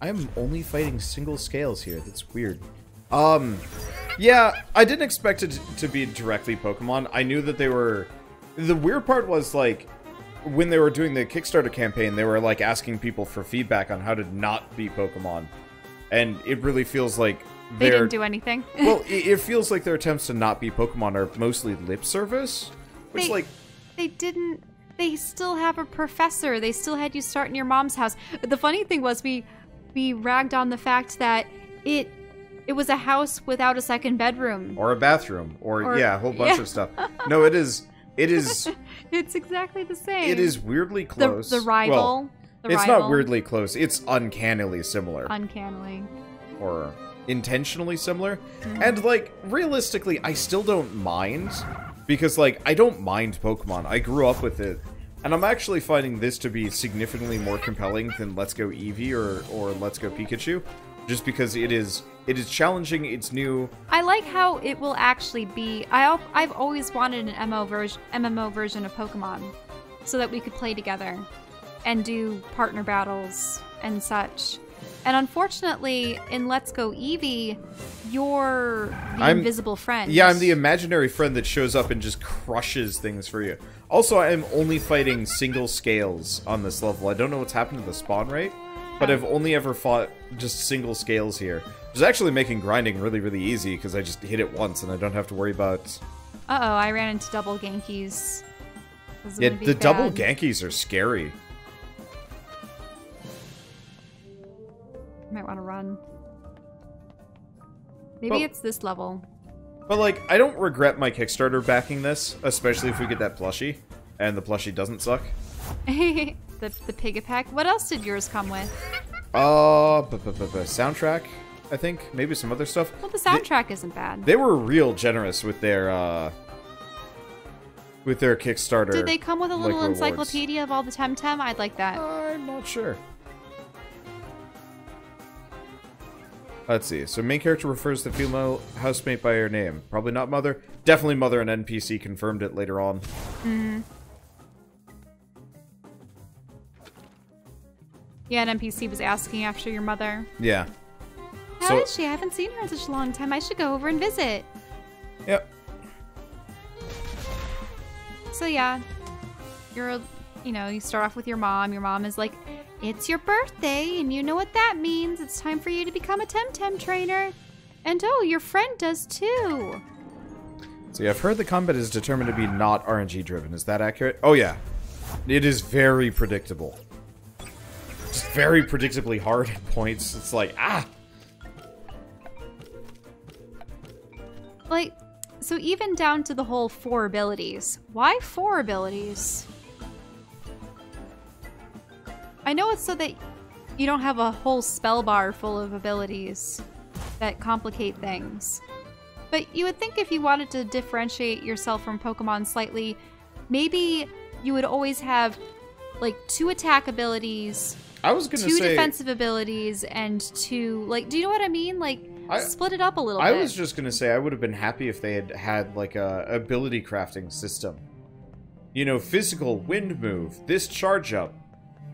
I'm only fighting single scales here. That's weird. Yeah, I didn't expect it to be directly Pokemon. I knew that they were... The weird part was, like, when they were doing the Kickstarter campaign, they were, like, asking people for feedback on how to not be Pokemon. And it really feels like they didn't do anything. Well, it feels like their attempts to not be Pokemon are mostly lip service. Which, They didn't... They still have a professor. They still had you start in your mom's house. The funny thing was we ragged on the fact that it was a house without a second bedroom. Or a bathroom. Or yeah, a whole bunch of stuff. No, it is... It's exactly the same. It is weirdly close. The rival. Well, it's not weirdly close. It's uncannily similar. Uncannily. Or intentionally similar. And, like, realistically, I still don't mind. Because, like, I don't mind Pokemon. I grew up with it. And I'm actually finding this to be significantly more compelling than Let's Go Eevee or Let's Go Pikachu. Just because it is challenging, it's new. I like how it will actually be... I've always wanted an MMO version of Pokemon. So that we could play together. And do partner battles and such. And unfortunately, in Let's Go Eevee, you're the invisible friend. Yeah, I'm the imaginary friend that shows up and just crushes things for you. Also, I'm only fighting single scales on this level. I don't know what's happened to the spawn rate, but I've only ever fought just single scales here. Which is actually making grinding really, really easy, because I just hit it once and I don't have to worry about... Uh-oh, I ran into double Genkies. Yeah, the double Genkies are scary. Might want to run. Maybe it's this level. But, like, I don't regret my Kickstarter backing this, especially if we get that plushie, and the plushie doesn't suck. the Pigapec. What else did yours come with? Soundtrack, I think. Maybe some other stuff. Well, the soundtrack isn't bad. They were real generous with their Kickstarter. Did they come with a little rewards. encyclopedia of all the Temtem? I'd like that. I'm not sure. Let's see. So main character refers to female housemate by her name. Probably not mother. Definitely mother, and NPC confirmed it later on. Mm-hmm. Yeah, an NPC was asking after your mother. Yeah. How is she? I haven't seen her in such a long time. I should go over and visit. Yep. So yeah, you start off with your mom. Your mom is like, it's your birthday, and you know what that means. It's time for you to become a Temtem trainer. And oh, your friend does too. So yeah, I've heard the combat is determined to be not RNG driven. Is that accurate? Oh yeah. It is very predictable. Just very predictably hard at points. It's like, ah! Like, so even down to the whole 4 abilities. Why 4 abilities? I know it's so that you don't have a whole spell bar full of abilities that complicate things. But you would think if you wanted to differentiate yourself from Pokemon slightly, maybe you would always have, like, 2 attack abilities, I was gonna 2 say, defensive abilities, and 2, like, do you know what I mean? Like, split it up a little bit. I was just gonna say I would have been happy if they had like, a ability crafting system. You know, physical wind move, this charge up,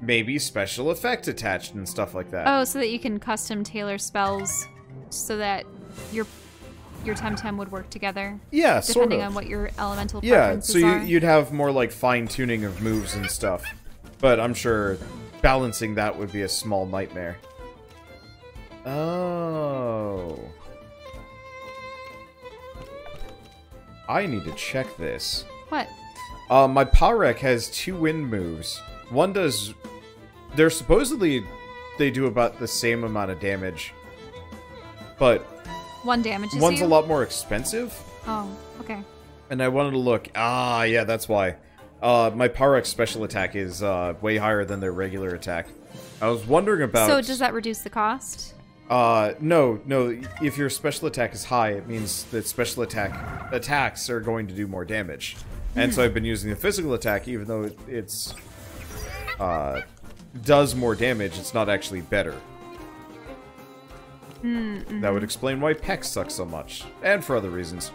maybe special effect attached and stuff like that. Oh, so that you can custom tailor spells so that your Temtem would work together. Yeah, sort of. Depending on what your elemental preferences are. Yeah, so you'd have more like fine-tuning of moves and stuff. But I'm sure balancing that would be a small nightmare. Oh. I need to check this. What? My Powerek has 2 wind moves. One does... They're supposedly... They do about the same amount of damage. But... One damages one's you? a lot more expensive. Oh, okay. And I wanted to look... Ah, yeah, that's why. My Powerek special attack is way higher than their regular attack. I was wondering about... So does that reduce the cost? No. If your special attack is high, it means that special attacks are going to do more damage. And so I've been using the physical attack, even though it's does more damage, it's not actually better. That would explain why Peck sucks so much, and for other reasons.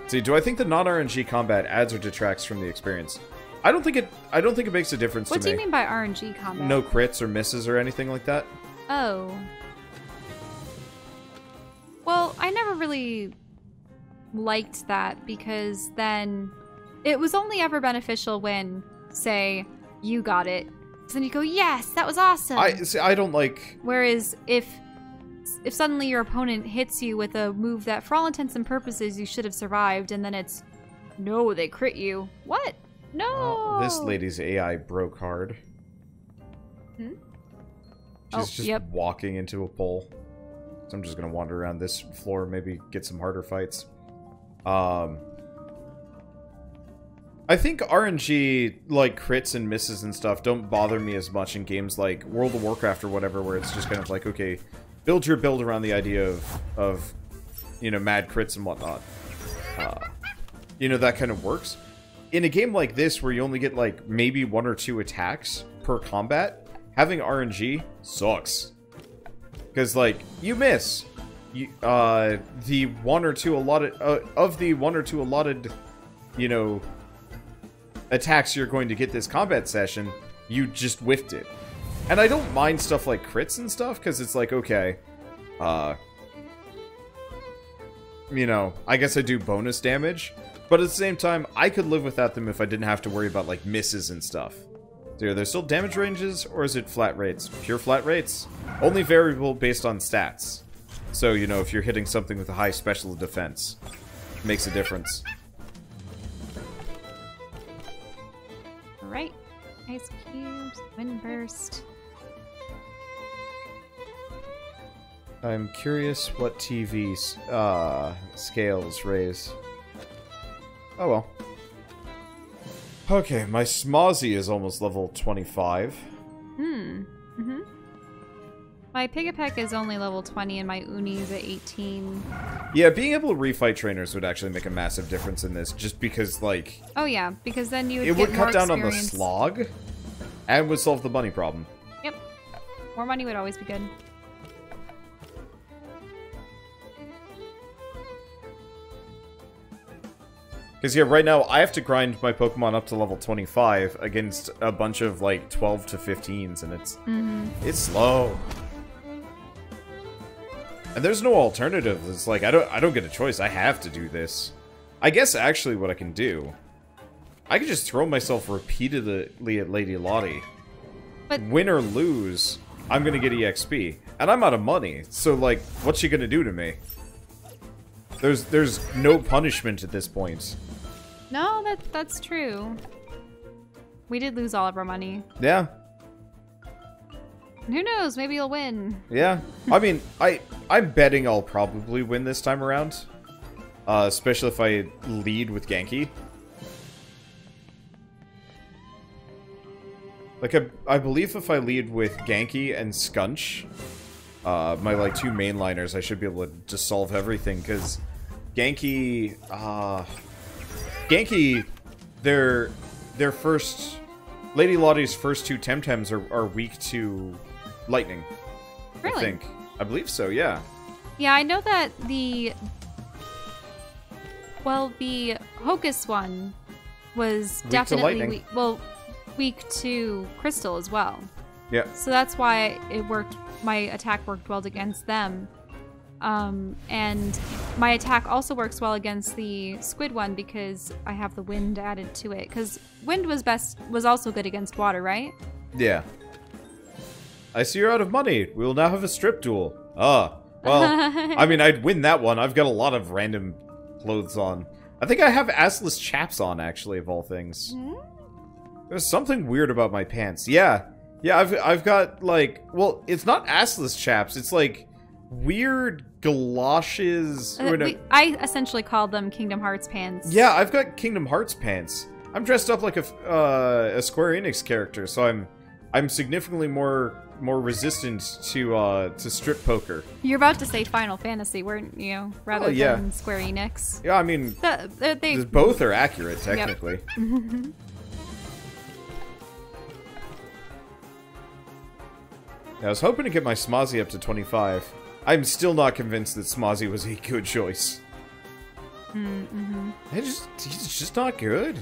See, do I think the non-RNG combat adds or detracts from the experience? I don't think it makes a difference to me. What do you mean by RNG combat? No crits or misses or anything like that. Oh. Well, I never really liked that because then it was only ever beneficial when, say, you got it. So then you go, yes, that was awesome. I don't like... Whereas if suddenly your opponent hits you with a move that for all intents and purposes you should have survived, and then it's, no, they crit you. What? No! Oh, this lady's AI broke hard. Hmm? She's just walking into a pole. So I'm just gonna wander around this floor, maybe get some harder fights. I think RNG, like, crits and misses and stuff don't bother me as much in games like World of Warcraft or whatever, where it's just kind of like, okay, build your build around the idea of you know, mad crits and whatnot. You know, that kind of works. In a game like this, where you only get, like, maybe 1 or 2 attacks per combat, having RNG sucks. Because, like, you miss. The 1 or 2 allotted... of the 1 or 2 allotted, you know, attacks you're going to get this combat session, you just whiffed it. And I don't mind stuff like crits and stuff, because it's like, okay, you know, I guess I do bonus damage, but at the same time, I could live without them if I didn't have to worry about, like, misses and stuff. So are there still damage ranges, or is it flat rates? Pure flat rates? Only variable based on stats. So, you know, if you're hitting something with a high special defense, it makes a difference. Alright. Ice cubes, wind burst. I'm curious what TV's scales raise. Oh well. Okay, my Smozzy is almost level 25. My Pigapek is only level 20 and my Uni is at 18. Yeah, being able to refight trainers would actually make a massive difference in this, just because, like... Oh yeah, because then you would it get would more cut down experience. on the slog, and would solve the money problem. Yep. More money would always be good. Because, yeah, right now, I have to grind my Pokemon up to level 25 against a bunch of, like, 12 to 15s, and it's slow. And there's no alternative. It's like, I don't get a choice. I have to do this. I guess, actually, what I can do... I could just throw myself repeatedly at Lady Lottie. But win or lose, I'm gonna get EXP. And I'm out of money, so, like, what's she gonna do to me? There's no punishment at this point. no, that's true. We did lose all of our money. Yeah. Who knows? Maybe you'll win. Yeah. I mean, I'm betting I'll probably win this time around. Especially if I lead with Genki. Like, I believe if I lead with Genki and Skunch, my, like, 2 mainliners, I should be able to just solve everything, because Genki, their first... Lady Lottie's first 2 Temtems are weak to lightning. Really? I think. I believe so, yeah. Yeah, I know that the Hocus one was Weak to definitely lightning. weak to Crystal as well. Yeah. So that's why it worked. My attack worked well against them. And my attack also works well against the Squid one because I have the wind added to it. Because wind was also good against water, right? Yeah. I see you're out of money. We will now have a strip duel. Ah, well, I mean, I'd win that one. I've got a lot of random clothes on. I think I have assless chaps on, actually, of all things. There's something weird about my pants. Yeah. Yeah, I've got, like... Well, it's not assless chaps. It's, like, weird galoshes. I essentially call them Kingdom Hearts pants. Yeah, I've got Kingdom Hearts pants. I'm dressed up like a Square Enix character, so I'm significantly more resistant to strip poker. You're about to say Final Fantasy, weren't you? Rather than Square Enix. Yeah, I mean, they both are accurate, technically. Yep. I was hoping to get my Smozzy up to 25. I'm still not convinced that Smozzy was a good choice. He's just not good.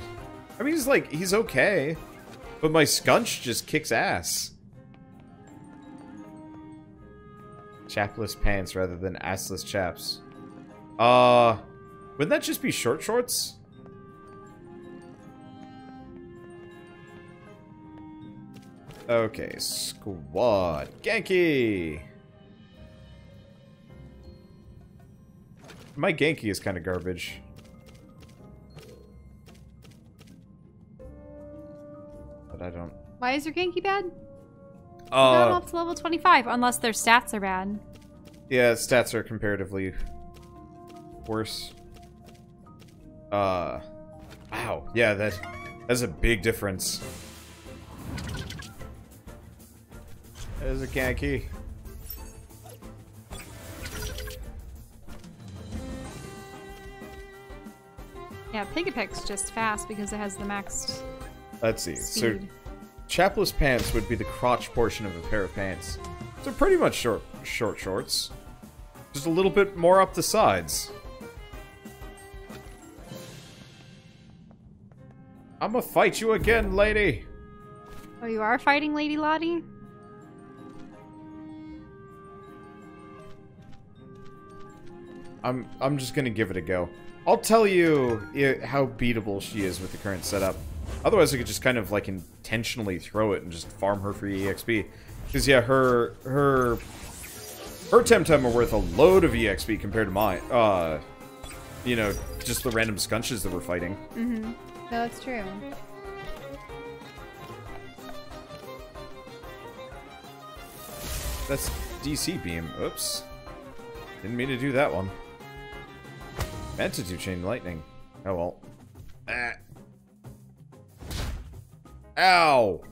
I mean, he's okay. But my Skunch just kicks ass. Chapless pants rather than assless chaps. Wouldn't that just be short shorts? Okay, squad. Genki! My Genki is kind of garbage. But I don't... Why is your Genki bad? Got them up to level 25, unless their stats are bad. Yeah, stats are comparatively worse. Wow. Yeah, that's a big difference. There's a Genki. Yeah, Pigapek's just fast because it has the maxed Let's see. speed. So, chapless pants would be the crotch portion of a pair of pants. So pretty much short shorts. Just a little bit more up the sides. I'ma fight you again, lady! Oh, you are fighting Lady Lottie? I'm just gonna give it a go. I'll tell you how beatable she is with the current setup. Otherwise, I could just kind of, like, intentionally throw it and just farm her for EXP. Because, yeah, her Temtem are worth a load of EXP compared to mine. You know, just the random scunches that we're fighting. Mm-hmm. No, that's true. That's DC beam. Oops. Didn't mean to do that one. Meant to do chain lightning. Oh well. Ah. Ow!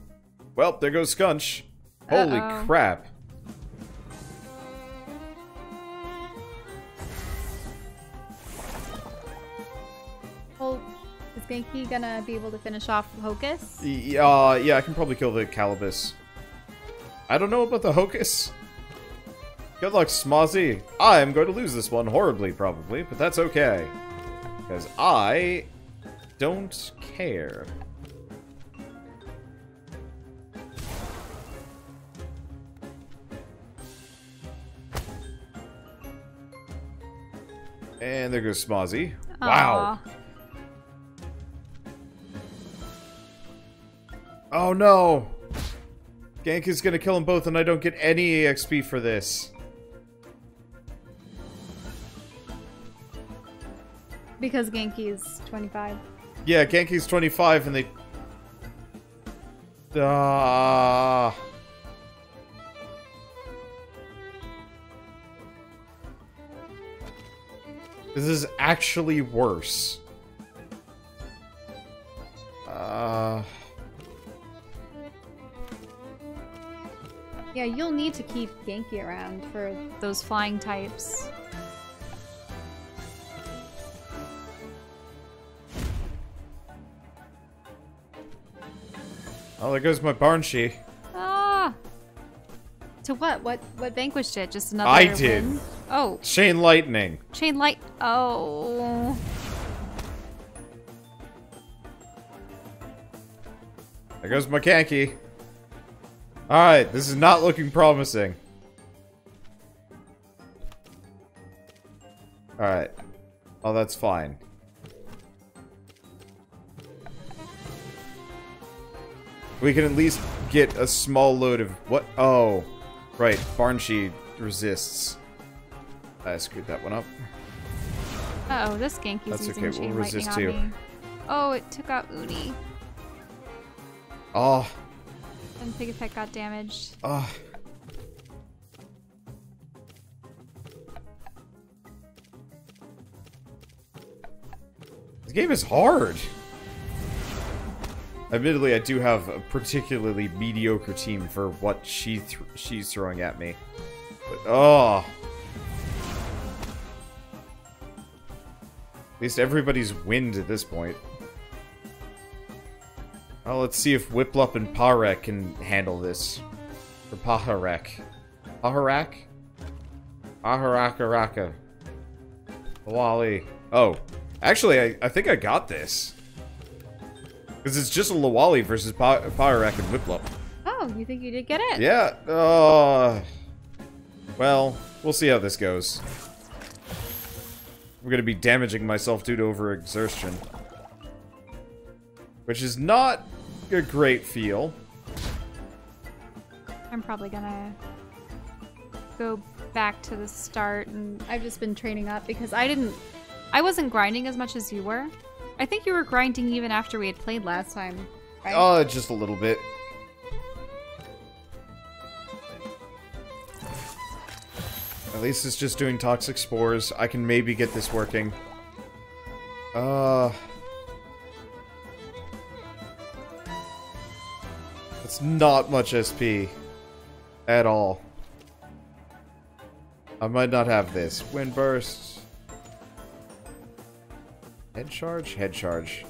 Well, there goes Scunch. Holy crap. Well, is Genki gonna be able to finish off Hocus? Yeah, I can probably kill the Calibus. I don't know about the Hocus. Good luck, Smozzy. I am going to lose this one horribly, probably, but that's okay. Because I don't care. And there goes Smozzy. Wow. Oh no! Gank is gonna kill them both and I don't get any EXP for this. Because Genki's 25. Yeah, Genki's 25 and they... This is actually worse. Yeah, you'll need to keep Genki around for those flying types. Oh, there goes my Barnshee. Ah! To what? What vanquished it? Just another I did. win? Oh. Chain Lightning. Chain light. Oh. There goes my Kanki. Alright, this is not looking promising. Alright. Oh, that's fine. We can at least get a small load of... What? Oh. Right, Barnshee resists. I screwed that one up. Uh-oh, this Genki's That's using okay, chain we'll lightning resist on too. me. Oh, it took out Uni. Oh. And Pigapek got damaged. Oh. This game is hard. Admittedly, I do have a particularly mediocre team for what she's throwing at me. But, oh. At least everybody's wind at this point. Well, let's see if Whiplup and Parek can handle this. Or Paharek. Paharak? Aharakaraka. Lawali. Oh. Actually, I think I got this. Because it's just a Lawali versus Paharek and Whiplup. Oh, you think you did get it? Yeah. Well, we'll see how this goes. I'm gonna be damaging myself due to overexertion. Which is not a great feel. I'm probably gonna go back to the start, and I've just been training up because I wasn't grinding as much as you were. I think you were grinding even after we had played last time, right? Just a little bit. At least it's just doing toxic spores. I can maybe get this working. It's not much SP. At all. I might not have this. Wind burst. Head charge? Head charge.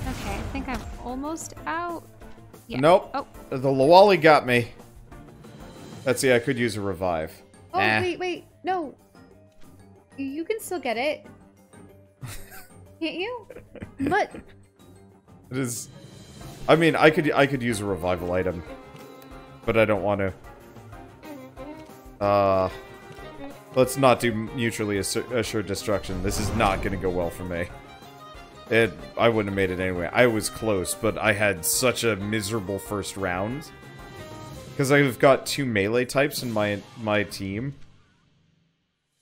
Okay, I think I'm almost out. Yeah. Nope. Oh. The Lawali got me. Let's see, I could use a revive. Oh, wait. No. You can still get it. Can't you? But it is. I mean, I could use a revival item, but I don't want to. Let's not do mutually assured destruction. This is not going to go well for me. I wouldn't have made it anyway. I was close, but I had such a miserable first round because I've got 2 melee types in my team.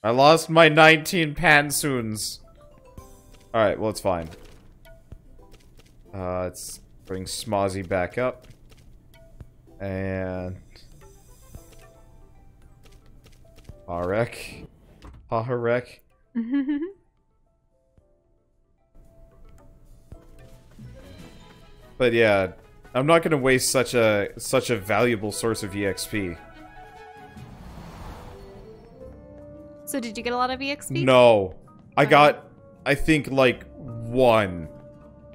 I lost my 19 Pansoons. Alright, well, it's fine. Let's bring Smozzy back up. And... Harek. Paharek. But yeah, I'm not gonna waste such a valuable source of EXP. So did you get a lot of EXP? No. I got... I think, like, one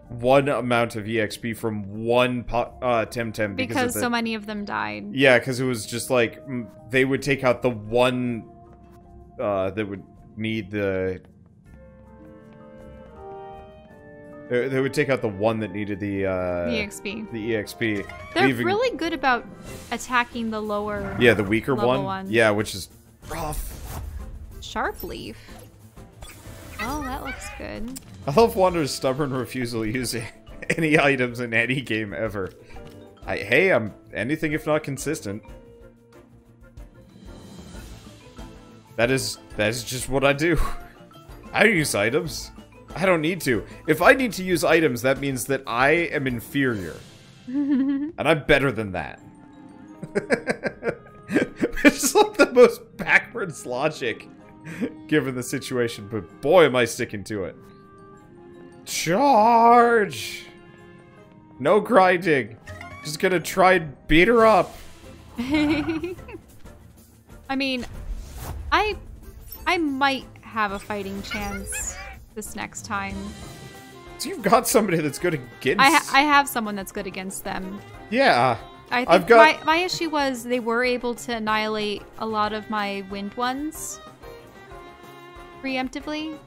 amount of EXP from one Temtem. Because so many of them died. Yeah, because it was just, like, they would take out the one that would need the... They would take out the one that needed the EXP. The EXP. They're really good about attacking the lower... Yeah, the weaker one. Ones. Yeah, which is rough. Sharp Leaf. Oh, that looks good. I love Wander's stubborn refusal to use any items in any game ever. Hey, I'm anything if not consistent. That is just what I do. I use items. I don't need to. If I need to use items, that means that I am inferior. And I'm better than that. It's just like the most backwards logic. Given the situation, but boy am I sticking to it. Charge! No grinding. Just gonna try and beat her up. I mean, I might have a fighting chance this next time. So you've got somebody that's good against... I have someone that's good against them. Yeah. I think my issue was they were able to annihilate a lot of my wind ones. Preemptively.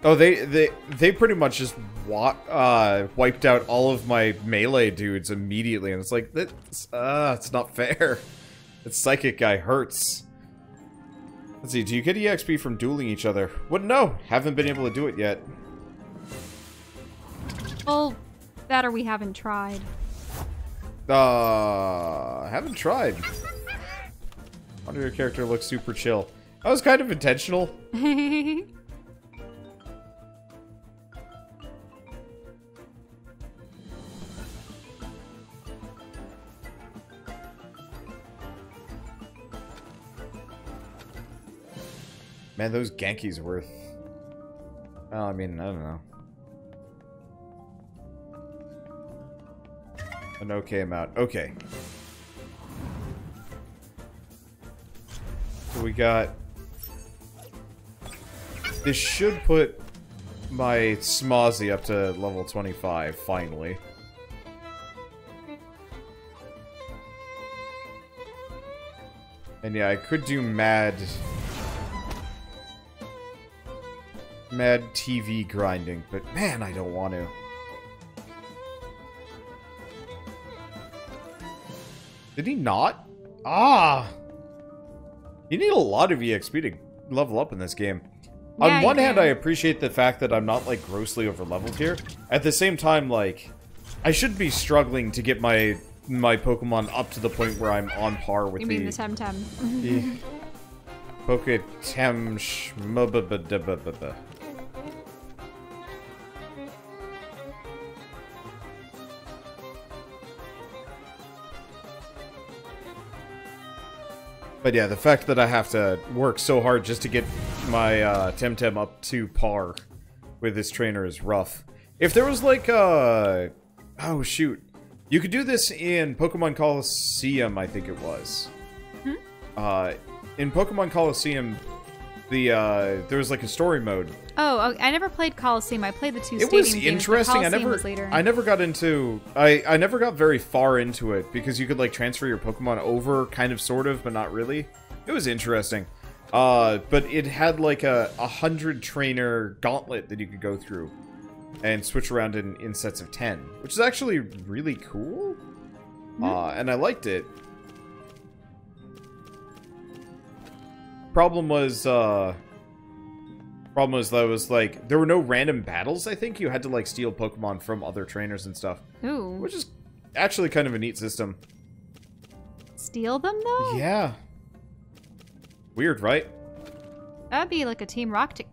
Oh, they pretty much just wiped out all of my melee dudes immediately, and it's like, it's not fair. That psychic guy hurts. Let's see, do you get EXP from dueling each other? Wouldn't know. Haven't been able to do it yet. Well, that or we haven't tried. Haven't tried. Wonder your character looks super chill. That was kind of intentional. Man, those Genki's worth... Well, I mean, I don't know. An okay amount. Okay. So we got... This should put my Smozzy up to level 25, finally. And yeah, I could do mad TV grinding, but man, I don't want to. Did he not? Ah! You need a lot of EXP to level up in this game. Yeah, On one hand, I appreciate the fact that I'm not, like, grossly over-leveled here. At the same time, like, I should be struggling to get my Pokemon up to the point where I'm on par with You mean the Temtem. the Poketem But yeah, the fact that I have to work so hard just to get my Temtem up to par with this trainer is rough. If there was like oh shoot. You could do this in Pokemon Coliseum, I think it was. In Pokemon Coliseum, there was like a story mode. Oh, I never played Coliseum. I played the two It stadium was games, interesting. but Coliseum was later. I never got into I never got very far into it because you could like transfer your Pokemon over, kind of, sort of, but not really. It was interesting. But it had like a 100 trainer gauntlet that you could go through and switch around in sets of 10, which is actually really cool. And I liked it. Problem was that it was like there were no random battles. I think you had to like steal Pokemon from other trainers and stuff. Ooh. Which is actually kind of a neat system. Steal them though? Yeah. Weird, right? That'd be like a team rocket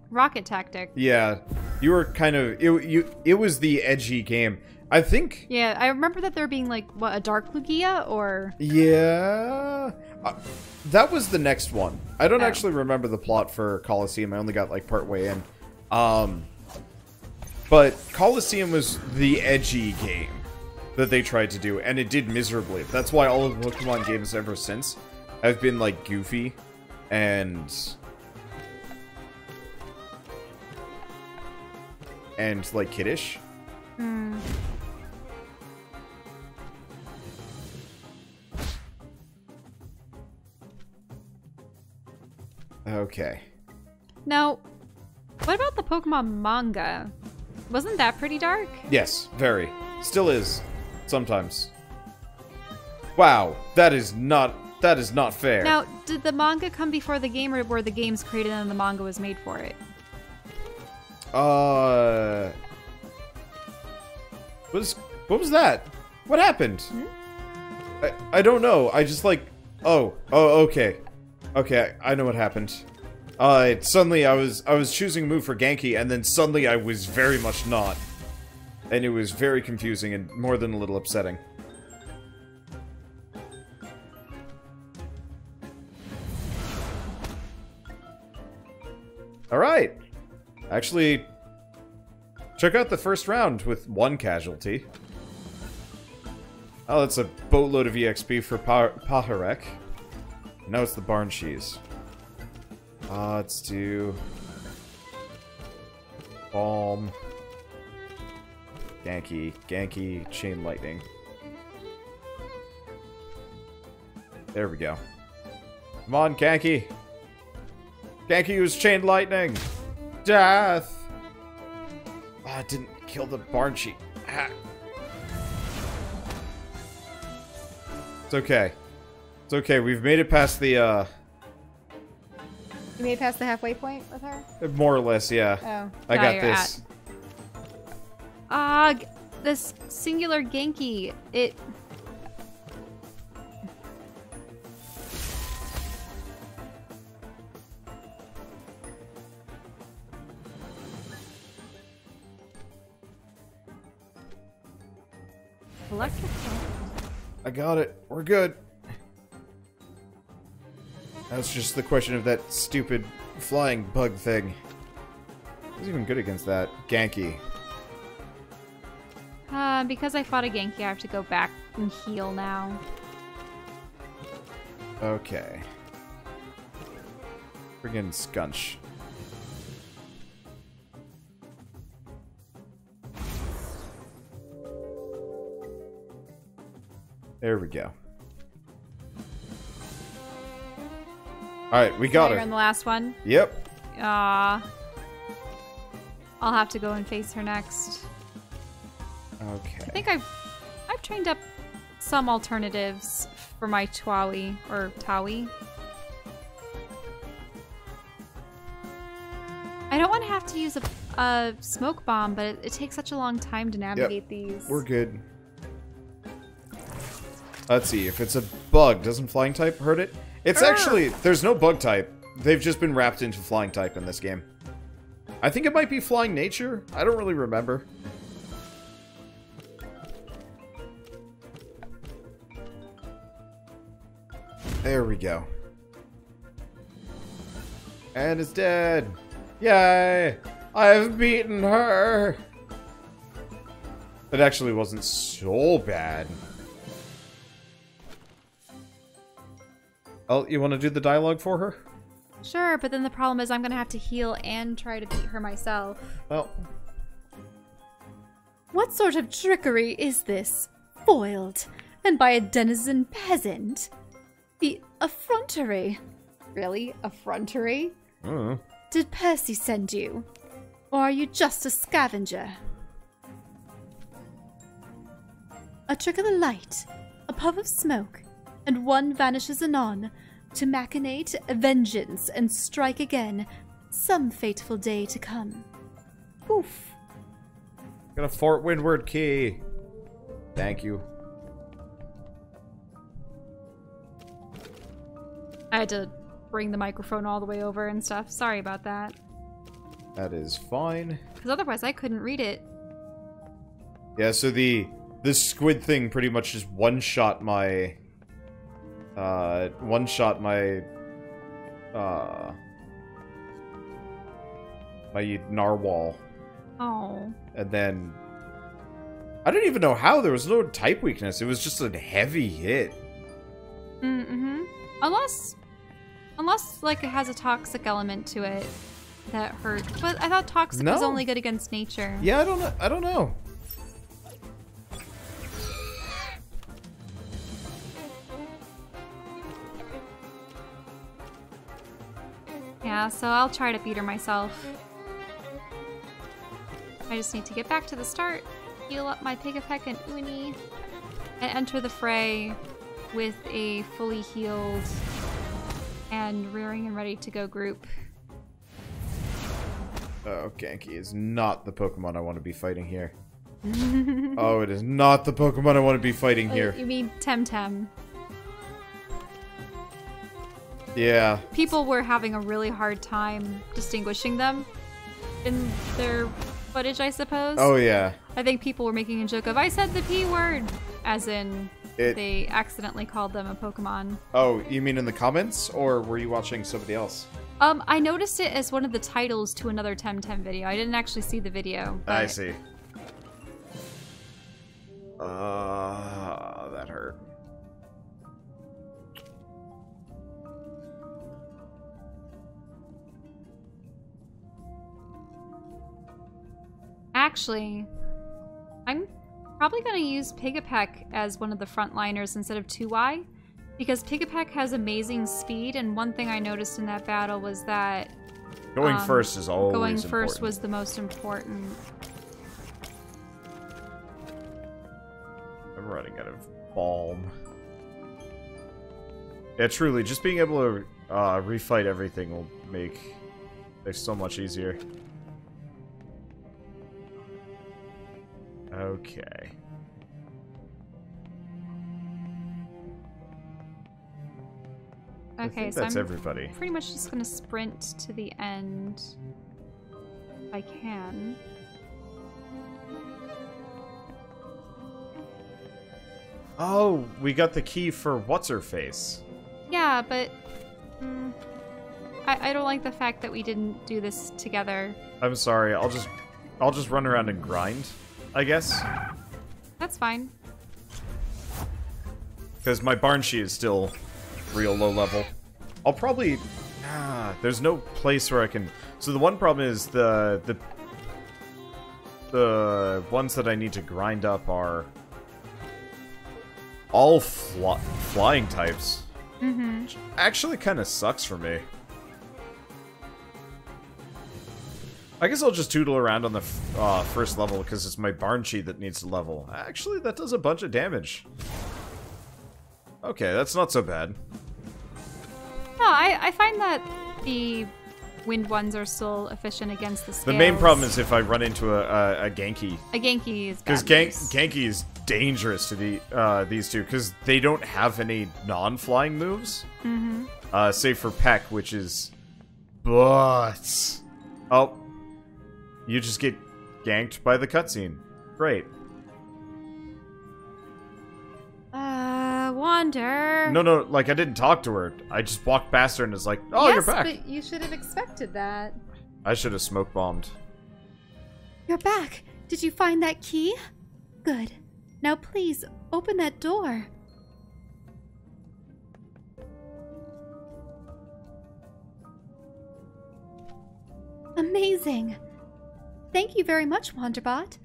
tactic. Yeah. You were kind of it was the edgy game. I think. Yeah, I remember that there being like what, a Dark Lugia or. Yeah. That was the next one. I don't actually remember the plot for Coliseum. I only got like part way in. But Coliseum was the edgy game that they tried to do, and it did miserably. That's why all of the Pokemon games ever since have been like goofy and like kiddish. Okay. Now, what about the Pokemon manga? Wasn't that pretty dark? Yes, very. Still is. Sometimes. Wow, that is not fair. Now, did the manga come before the game, or were the games created and the manga was made for it? What was that? What happened? I don't know. I just like... Oh, okay. Okay, I know what happened. Suddenly I was choosing a move for Genki, and then suddenly I was very much not. And it was very confusing and more than a little upsetting. Alright. Actually, check out the first round with one casualty. Oh, that's a boatload of EXP for Paharek. Now it's the Barn Cheese. Let's do... Balm. Genki, Chain Lightning. There we go. Come on, Genki! Genki use Chain Lightning! Death! Ah, it didn't kill the Barn Cheese. Ah. It's okay. It's okay, we've made it past the, You made it past the halfway point with her? more or less, yeah. Oh. I got this. This singular Genki, it... Electric. I got it. We're good. That's just the question of that stupid flying bug thing. I was even good against that. Genki. Because I fought a Genki, I have to go back and heal now. Okay. Friggin' Skunch. There we go. Alright, we got You're her. in the last one? Yep. I'll have to go and face her next. Okay. I think I've trained up some alternatives for my Tawi, or Tawi. I don't want to have to use a smoke bomb, but it takes such a long time to navigate these. We're good. Let's see, if it's a bug, doesn't flying type hurt it? It's actually, there's no bug type. They've just been wrapped into flying type in this game. I think it might be flying nature. I don't really remember. There we go. And it's dead. Yay! I've beaten her! It actually wasn't so bad. Oh, you want to do the dialogue for her? Sure, but then the problem is I'm gonna have to heal and try to beat her myself. Well. What sort of trickery is this? Foiled, and by a denizen peasant? The effrontery. Really? Effrontery? Did Percy send you? Or are you just a scavenger? A trick of the light, a puff of smoke, and one vanishes anon, to machinate vengeance and strike again, some fateful day to come. Oof. Got a Fort Windward key. Thank you. I had to bring the microphone all the way over and stuff. Sorry about that. That is fine. Because otherwise I couldn't read it. Yeah, so this squid thing pretty much just one-shot my... my narwhal. Oh. And then... I don't even know how. There was no type weakness. It was just a heavy hit. Mm-hmm. Unless, like, it has a toxic element to it that hurt. But I thought toxic was only good against nature. Yeah, I don't know. Yeah, so I'll try to beat her myself. I just need to get back to the start, heal up my Pigapek and Uni, and enter the fray with a fully healed and rearing and ready to go group. Oh, Genki is not the Pokemon I want to be fighting here. Oh, it is not the Pokemon I want to be fighting here. You mean Temtem? Yeah. People were having a really hard time distinguishing them in their footage, I suppose. Oh, yeah. I think people were making a joke of, I said the P word, as in they accidentally called them a Pokemon. Oh, you mean in the comments, or were you watching somebody else? I noticed it as one of the titles to another Temtem video. I didn't actually see the video. But... I see. That hurt. Actually, I'm probably going to use Pigapek as one of the frontliners instead of 2Y, because Pigapek has amazing speed, and one thing I noticed in that battle was that going first is always going important. first was the most important. I'm running out of balm. Yeah, truly, just being able to refight everything will make it so much easier. Okay. Okay, so that's I'm everybody. Pretty much just gonna sprint to the end if I can. Oh, we got the key for what's-her-face. Yeah, but I don't like the fact that we didn't do this together. I'm sorry. I'll just run around and grind, I guess. That's fine. Because my Barnshee is still real low level. I'll probably... there's no place where I can... So the one problem is the ones that I need to grind up are all flying types. Mm-hmm. Which actually kind of sucks for me. I guess I'll just tootle around on the first level because it's my Barnshee that needs to level. Actually, that does a bunch of damage. Okay, that's not so bad. No, I find that the wind ones are still efficient against the scales. The main problem is if I run into a Genki. A Genki is bad. Because Genki is dangerous to these two, because they don't have any non-flying moves. Mm-hmm. Save for Peck, which is... But... Oh. You just get ganked by the cutscene. Great. Wander. No, like, I didn't talk to her. I just walked past her and was like, oh, yes, you're back. But you should have expected that. I should have smoke bombed. You're back. Did you find that key? Good. Now please, open that door. Amazing. Thank you very much, Wanderbot.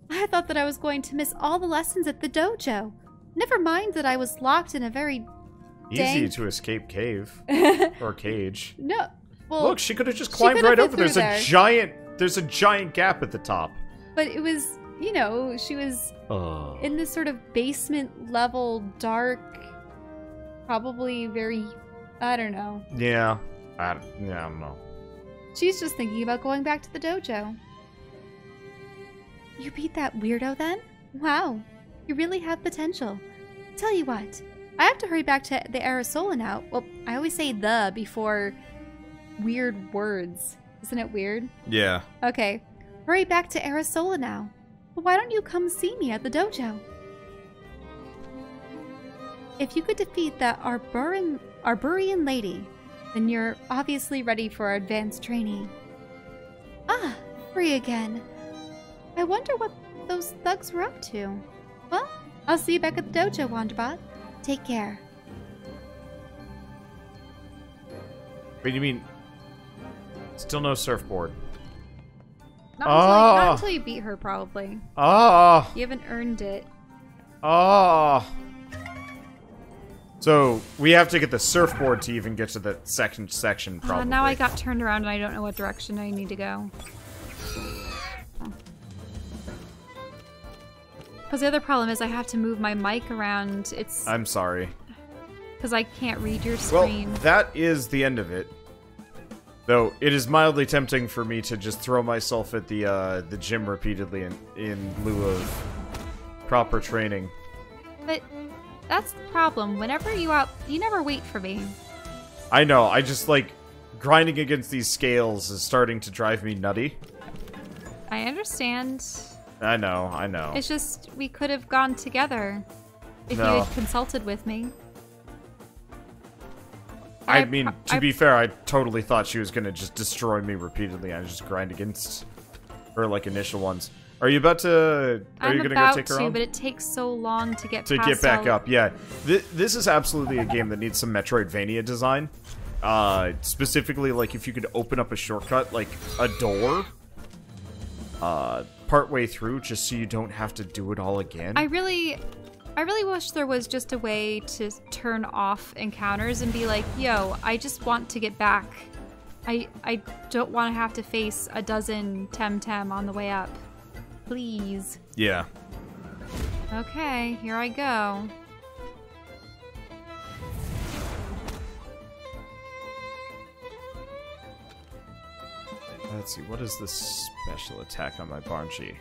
I thought that I was going to miss all the lessons at the dojo. Never mind that I was locked in a very Easy to escape cave. Or cage. No. Well, look, she could have just climbed right over. There's there. There's a giant gap at the top. But it was, you know, she was in this sort of basement level, dark, probably very, I don't know. Yeah. I don't know. She's just thinking about going back to the dojo. You beat that weirdo then? Wow. You really have potential. Tell you what, I have to hurry back to the Arisola now. Well, I always say the before weird words. Isn't it weird? Yeah. Okay. Hurry back to Arisola now. But why don't you come see me at the dojo? If you could defeat that Arborian lady, then you're obviously ready for our advanced training. Ah, free again. I wonder what those thugs were up to. Well, I'll see you back at the dojo, Wanderbot. Take care. Wait, you mean... Still no surfboard? Not until you beat her, probably. Oh! You haven't earned it. Oh! So, we have to get the surfboard to even get to the second section, probably. Now I got turned around and I don't know what direction I need to go. Because the other problem is I have to move my mic around. I'm sorry. Because I can't read your screen. Well, that is the end of it. Though, it is mildly tempting for me to just throw myself at the gym repeatedly in lieu of proper training. But that's the problem. Whenever you never wait for me. I know. I just, like, grinding against these scales is starting to drive me nutty. I understand. I know. It's just, we could have gone together if you had consulted with me. I mean, to be fair, I totally thought she was gonna just destroy me repeatedly. I just grind against her, like, initial ones. Are you about to... Are you gonna go take her on? But it takes so long to get to get back up. Yeah, this is absolutely a game that needs some Metroidvania design. Specifically, like, if you could open up a shortcut, like a door, partway through, just so you don't have to do it all again. I really wish there was just a way to turn off encounters and be like, yo, I just want to get back. I don't want to have to face a dozen Temtem on the way up. Please. Yeah. Okay, here I go. Let's see, what is the special attack on my Barnchi?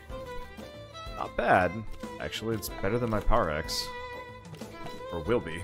Not bad. Actually, it's better than my Power X. Or will be.